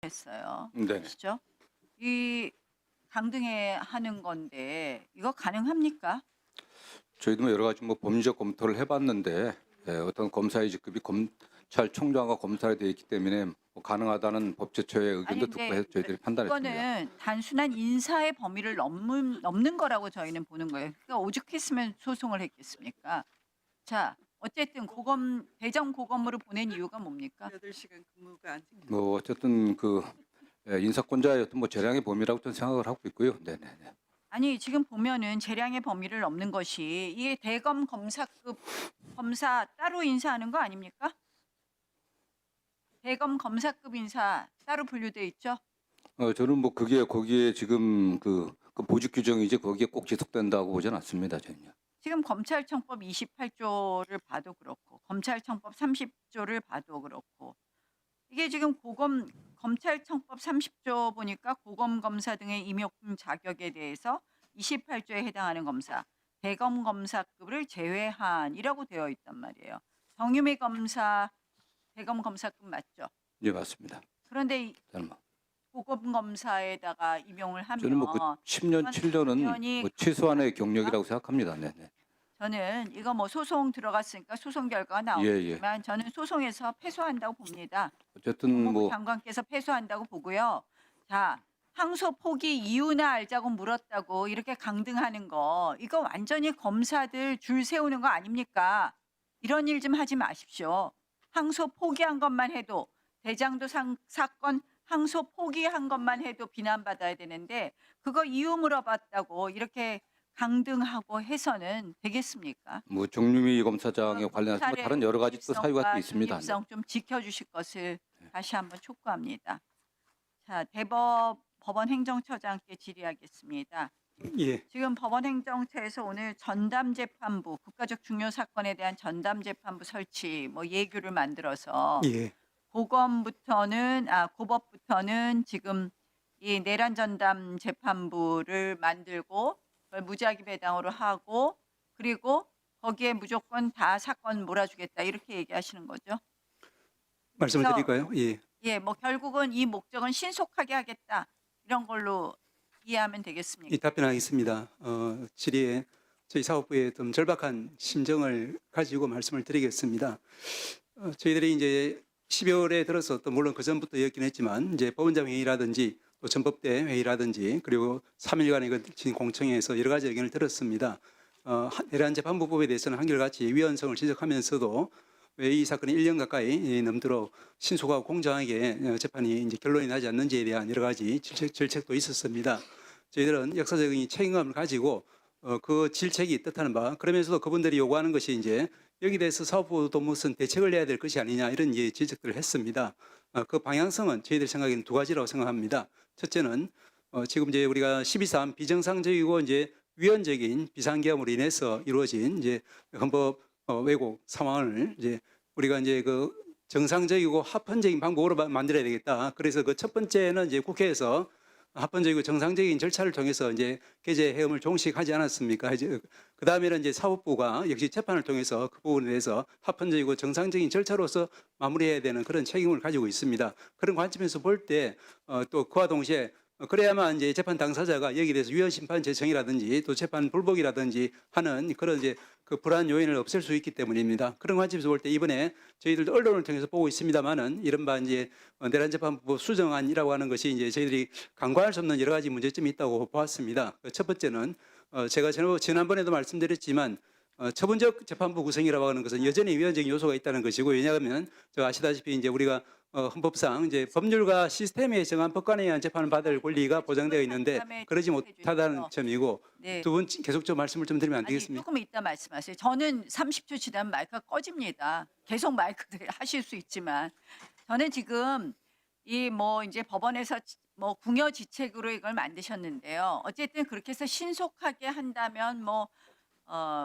했어요. 네. 아시죠? 이 강등해 하는 건데 이거 가능합니까? 저희도 뭐 여러 가지 뭐 법리적 검토를 해봤는데 어떤 검사의 직급이 검찰총장과 검사에 되어 있기 때문에 뭐 가능하다는 법제처의 아니 의견도 듣고 근데 해서 저희들이 판단했습니다. 이거는 단순한 인사의 범위를 넘는 거라고 저희는 보는 거예요. 그러니까 오죽했으면 소송을 했겠습니까? 자, 어쨌든 대전 고검으로 보낸 이유가 뭡니까? 8시간 근무가 안 지켜. 뭐 어쨌든 그 인사권자의 어떤 뭐 재량의 범위라고 저는 생각을 하고 있고요. 네네네. 아니 지금 보면은 재량의 범위를 넘는 것이 이게 대검 검사급 검사 따로 인사하는 거 아닙니까? 대검 검사급 인사 따로 분류돼 있죠. 저는 뭐 그게 거기에 지금 그 보직 규정이지 거기에 꼭 지속된다고 보지는 않습니다. 저는요. 지금 검찰청법 28조를 봐도 그렇고 검찰청법 30조를 봐도 그렇고 이게 지금 검찰청법 30조 보니까 고검 검사 등의 임용 자격에 대해서 28조에 해당하는 검사, 대검 검사급을 제외한이라고 되어 있단 말이에요. 정유미 검사 대검 검사급 맞죠? 예, 맞습니다. 그런데 이 저는 뭐 고검 검사에다가 임용을 저는 뭐 그 하면 10년, 이건 7년은 당연히 뭐 최소한의 경력이라고 생각합니다. 네네. 저는 이거 뭐 소송 들어갔으니까 소송 결과가 예, 예. 나오겠지만 저는 소송에서 패소한다고 봅니다. 어쨌든 법무부 뭐 장관께서 패소한다고 보고요. 자, 항소 포기 이유나 알자고 물었다고 이렇게 강등하는 거 이거 완전히 검사들 줄 세우는 거 아닙니까? 이런 일 좀 하지 마십시오. 항소 포기한 것만 해도 대장도 사건 항소 포기한 것만 해도 비난받아야 되는데 그거 이유 물어봤다고 이렇게 강등하고 해서는 되겠습니까? 뭐 정유미 검사장에 관련해서 뭐 검찰의 다른 여러 가지 또 사유가 또 중립성과 있습니다. 네. 중립성 좀 지켜주실 것을 네. 다시 한번 촉구합니다. 자, 법원 행정처장께 질의하겠습니다. 예, 지금 법원 행정처에서 오늘 전담 재판부, 국가적 중요 사건에 대한 전담 재판부 설치 뭐 예규를 만들어서 예, 고법부터는 지금 이 내란 전담 재판부를 만들고 그걸 무작위 배당으로 하고 그리고 거기에 무조건 다 사건 몰아주겠다 이렇게 얘기하시는 거죠. 말씀을 그래서 드릴까요? 예, 예, 뭐 결국은 이 목적은 신속하게 하겠다 이런 걸로 이해하면 이 되겠습니까? 답변하겠습니다. 질의에 저희 사업부의 좀 절박한 심정을 가지고 말씀을 드리겠습니다. 저희들이 이제 12월에 들어서 또 물론 그 전부터였긴 했지만 이제 법원장 회의라든지 또 전법대 회의라든지 그리고 3일간의 거친 공청회에서 여러 가지 의견을 들었습니다. 내란 재판부법에 대해서는 한결같이 위헌성을 지적하면서도 왜 이 사건이 1년 가까이 넘도록 신속하고 공정하게 재판이 이제 결론이 나지 않는지에 대한 여러 가지 질책도 있었습니다. 저희들은 역사적인 책임감을 가지고 그 질책이 뜻하는 바 그러면서도 그분들이 요구하는 것이 이제 여기 대해서 사업부도 무슨 대책을 내야 될 것이 아니냐 이런 지적들을 했습니다. 그 방향성은 저희들 생각에는 두 가지라고 생각합니다. 첫째는 지금 이제 우리가 12.3 비정상적이고 이제 위헌적인 비상계엄으로 인해서 이루어진 이제 헌법 왜곡 상황을 이제 우리가 이제 그 정상적이고 합헌적인 방법으로 만들어야 되겠다. 그래서 그 첫 번째는 이제 국회에서 합헌적이고 정상적인 절차를 통해서 이제 개재 해음을 종식하지 않았습니까? 이제 그 다음에는 이제 사법부가 역시 재판을 통해서 그 부분에 대해서 합헌적이고 정상적인 절차로서 마무리해야 되는 그런 책임을 가지고 있습니다. 그런 관점에서 볼 때 또 그와 동시에 그래야만 이제 재판 당사자가 여기에 대해서 위헌 심판 제청이라든지 또 재판 불복이라든지 하는 그런 이제 그 불안 요인을 없앨 수 있기 때문입니다. 그런 관점에서 볼 때 이번에 저희들도 언론을 통해서 보고 있습니다만은 이른바 이제 내란 재판부 수정안이라고 하는 것이 이제 저희들이 간과할 수 없는 여러 가지 문제점이 있다고 보았습니다. 첫 번째는 제가 지난번에도 말씀드렸지만 처분적 재판부 구성이라고 하는 것은 여전히 위헌적인 요소가 있다는 것이고 왜냐하면 아시다시피 이제 우리가 헌법상 이제 법률과 시스템에 정한 법관에 의한 재판을 받을 권리가 보장되어 있는데 그러지 못하다는 점이고 네. 두 분 계속적으로 말씀을 좀 드리면 안 아니 되겠습니까? 조금 이따 말씀하세요. 저는 30초 지나면 마이크가 꺼집니다. 계속 마이크를 하실 수 있지만 저는 지금 이 뭐 이제 법원에서 뭐 궁여지책으로 이걸 만드셨는데요. 어쨌든 그렇게 해서 신속하게 한다면 뭐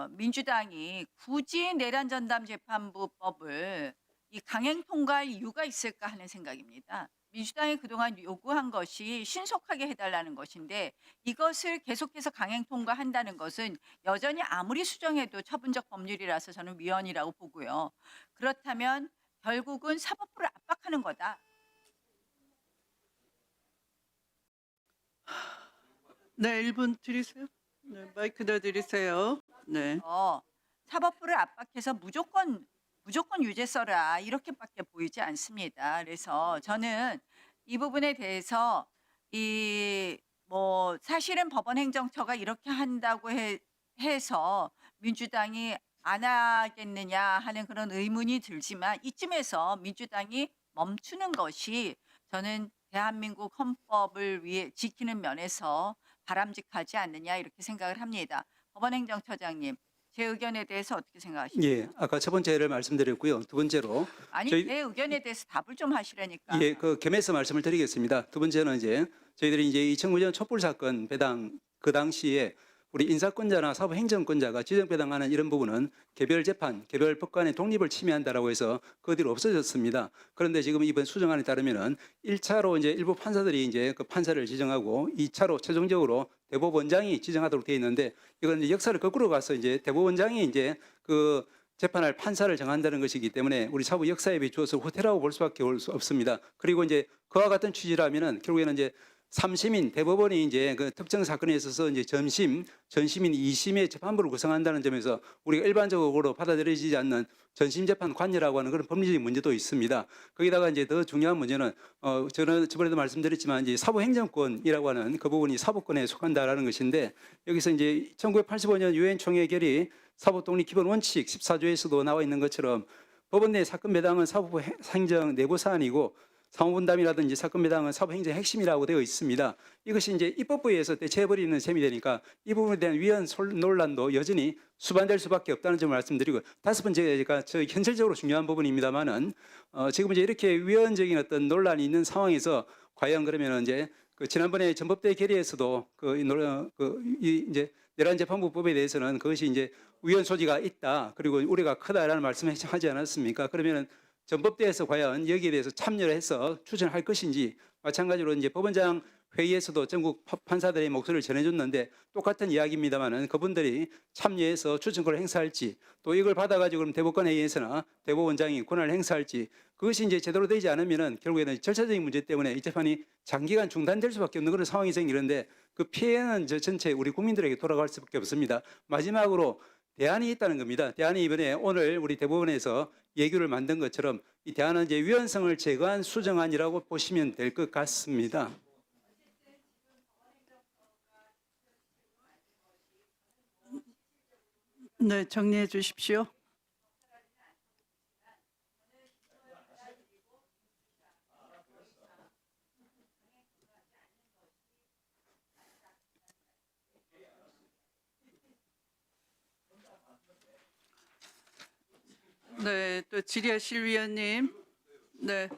민주당이 굳이 내란 전담 재판부법을 이 강행 통과할 이유가 있을까 하는 생각입니다. 민주당이 그동안 요구한 것이 신속하게 해달라는 것인데 이것을 계속해서 강행 통과한다는 것은 여전히 아무리 수정해도 처분적 법률이라서 저는 위헌이라고 보고요. 그렇다면 결국은 사법부를 압박하는 거다. 네, 1분 드리세요. 네, 마이크 더 드리세요. 네. 사법부를 압박해서 무조건 유죄 써라 이렇게밖에 보이지 않습니다. 그래서 저는 이 부분에 대해서 이 뭐 사실은 법원행정처가 이렇게 한다고 해서 민주당이 안 하겠느냐 하는 그런 의문이 들지만 이쯤에서 민주당이 멈추는 것이 저는 대한민국 헌법을 위해 지키는 면에서 바람직하지 않느냐 이렇게 생각을 합니다. 법원행정처장님, 제 의견에 대해서 어떻게 생각하십니까? 예, 아까 첫 번째를 말씀드렸고요. 두 번째로 아니 저희- 제 의견에 대해서 답을 좀 하시라니까. 예, 그 겸해서 말씀을 드리겠습니다. 두 번째는 이제 저희들이 이제 2009년 촛불 사건 배당 그 당시에 우리 인사권자나 사법행정권자가 지정배당하는 이런 부분은 개별 재판, 개별 법관의 독립을 침해한다라고 해서 그 뒤로 없어졌습니다. 그런데 지금 이번 수정안에 따르면은 1차로 이제 일부 판사들이 이제 그 판사를 지정하고 2차로 최종적으로 대법원장이 지정하도록 되어 있는데 이건 이제 역사를 거꾸로 가서 이제 대법원장이 이제 그 재판할 판사를 정한다는 것이기 때문에 우리 사법 역사에 비추어서 후퇴라고 볼 수밖에 없습니다. 그리고 이제 그와 같은 취지라면은 결국에는 이제 3심인 대법원이 이제 그 특정 사건에 있어서 이제 전심인 2심의 재판부를 구성한다는 점에서 우리가 일반적으로 받아들여지지 않는 전심 재판 관여라고 하는 그런 법리적인 문제도 있습니다. 거기다가 이제 더 중요한 문제는 저는 저번에도 말씀드렸지만 이제 사법행정권이라고 하는 그 부분이 사법권에 속한다라는 것인데 여기서 이제 1985년 유엔 총회 결의 사법독립 기본 원칙 14조에서도 나와 있는 것처럼 법원 내 사건 배당은 사법 행정 내부 사안이고 상호분담이라든지 사건 배당은 사법행정의 핵심이라고 되어 있습니다. 이것이 이제 입법부에서 대체해버리는 셈이 되니까 이 부분에 대한 위헌 논란도 여전히 수반될 수밖에 없다는 점을 말씀드리고 다섯 번째가 저 현실적으로 중요한 부분입니다만은 지금 이제 이렇게 위헌적인 어떤 논란이 있는 상황에서 과연 그러면 이제 그 지난번에 전법대 결의에서도 이제 내란 재판부법에 대해서는 그것이 이제 위헌 소지가 있다 그리고 우려가 크다라는 말씀을 하지 않았습니까? 그러면은 전법대에서 과연 여기에 대해서 참여를 해서 추진할 것인지 마찬가지로 이제 법원장 회의에서도 전국 판사들의 목소리를 전해줬는데 똑같은 이야기입니다만은 그분들이 참여해서 추진권을 행사할지 또 이걸 받아가지고 그럼 대법관 회의에서나 대법원장이 권한을 행사할지 그것이 이제 제대로 되지 않으면은 결국에는 절차적인 문제 때문에 이 재판이 장기간 중단될 수밖에 없는 그런 상황이 생기는데 그 피해는 저 전체 우리 국민들에게 돌아갈 수밖에 없습니다. 마지막으로 대안이 있다는 겁니다. 대안이 이번에 오늘 우리 대법원에서 예규를 만든 것처럼 이 대안은 이제 위헌성을 제거한 수정안이라고 보시면 될 것 같습니다. 네, 정리해 주십시오. 네, 또 질의하실 위원님. 네.